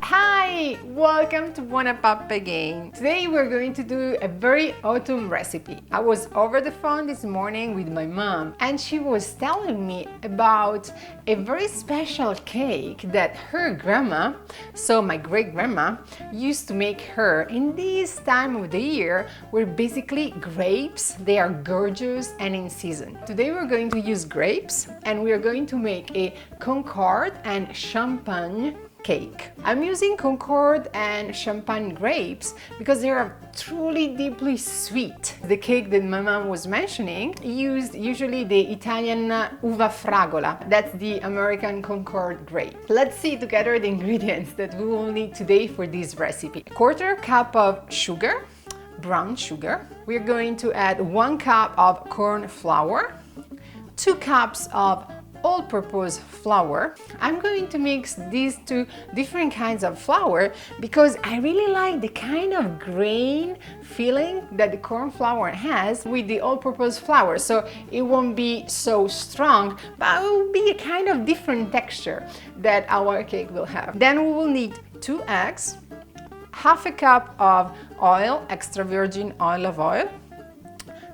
Hi, welcome to BuonaPappa again. Today we're going to do a very autumn recipe. I was over the phone this morning with my mom and she was telling me about a very special cake that her grandma, so my great grandma, used to make her in this time of the year where basically grapes, they are gorgeous and in season. Today we're going to use grapes and we're going to make a concord and champagne cake. I'm using concord and champagne grapes because they are truly deeply sweet. The cake that my mom was mentioning used usually the Italian uva fragola. That's the American concord grape. Let's see together the ingredients that we will need today for this recipe. A quarter cup of sugar, brown sugar. We're going to add 1 cup of corn flour, 2 cups of all-purpose flour. I'm going to mix these two different kinds of flour because I really like the kind of grain feeling that the corn flour has with the all-purpose flour, so it won't be so strong, but it will be a kind of different texture that our cake will have. Then we will need 2 eggs, half a cup of oil, extra virgin olive oil,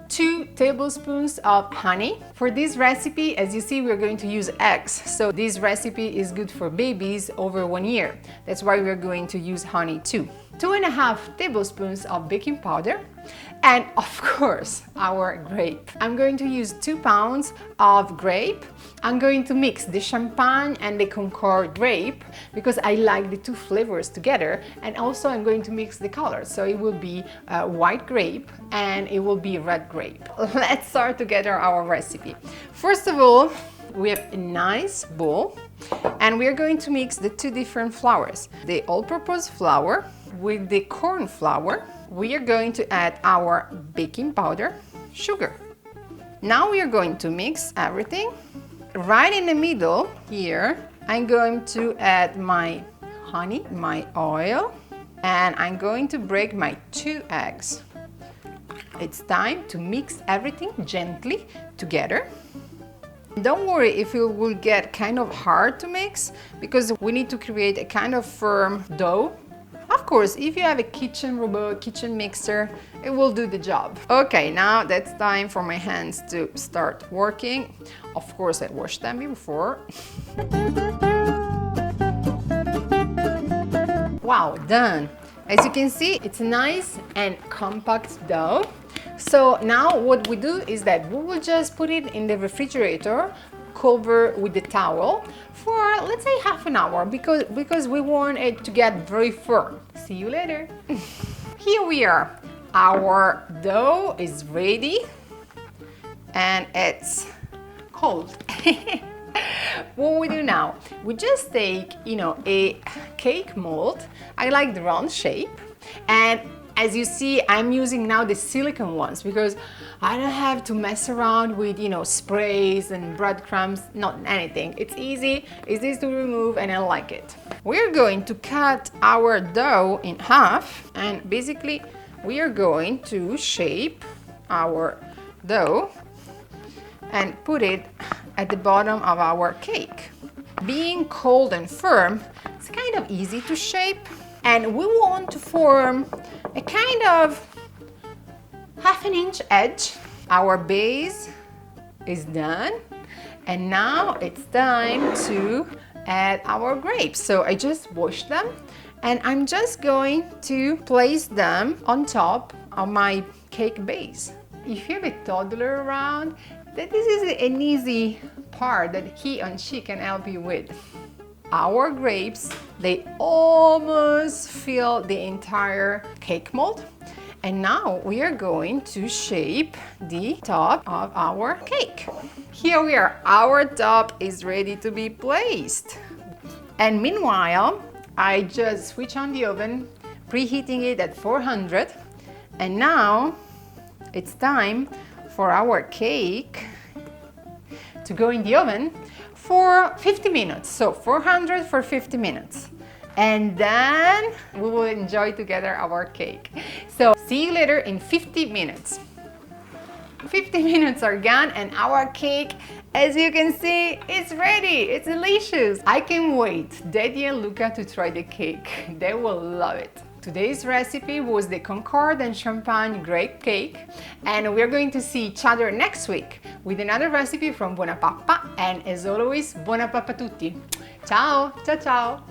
2 tablespoons of honey. For this recipe, as you see, we're going to use eggs. So this recipe is good for babies over 1 year. That's why we're going to use honey too. 2.5 tablespoons of baking powder, and of course our grape. I'm going to use 2 pounds of grape. I'm going to mix the champagne and the concord grape because I like the 2 flavors together, and also I'm going to mix the colors, so it will be white grape and it will be red grape. Let's start together our recipe. First of all, we have a nice bowl and we are going to mix the 2 different flours, the all-purpose flour with the corn flour. We are going to add our baking powder, sugar. Now we are going to mix everything. Right in the middle here, I'm going to add my honey, my oil, and I'm going to break my 2 eggs. It's time to mix everything gently together. Don't worry if it will get kind of hard to mix because we need to create a kind of firm dough. Of course, if you have a kitchen robot, kitchen mixer, it will do the job. Okay, now that's time for my hands to start working. Of course, I washed them before. Wow, done! As you can see, it's a nice and compact dough. So now what we do is that we will just put it in the refrigerator, cover with the towel for, let's say, half an hour because we want it to get very firm. See you later. Here we are. Our dough is ready and it's cold. What we do now, we just take, a cake mold. I like the round shape, and as you see, I'm using now the silicone ones because I don't have to mess around with, sprays and breadcrumbs, not anything. It's easy to remove, and I like it. We're going to cut our dough in half, and basically we are going to shape our dough and put it at the bottom of our cake. Being cold and firm, it's kind of easy to shape, and we want to form a kind of half-inch edge. Our base is done, and now it's time to add our grapes. So I just washed them, and I'm just going to place them on top of my cake base. If you have a toddler around, this is an easy part that he and she can help you with. Our grapes, they almost fill the entire cake mold. And now we are going to shape the top of our cake. Here we are, our top is ready to be placed. And meanwhile, I just switch on the oven, preheating it at 400. And now it's time for our cake to go in the oven for 50 minutes. So 400 for 50 minutes. And then we will enjoy together our cake. So see you later in 50 minutes. 50 minutes are gone and our cake, as you can see, is ready. It's delicious. I can't wait, Daddy and Luca, to try the cake. They will love it. Today's recipe was the concord and champagne grape cake, and we're going to see each other next week with another recipe from BuonaPappa, and as always, buona pappa tutti. Ciao, ciao, ciao!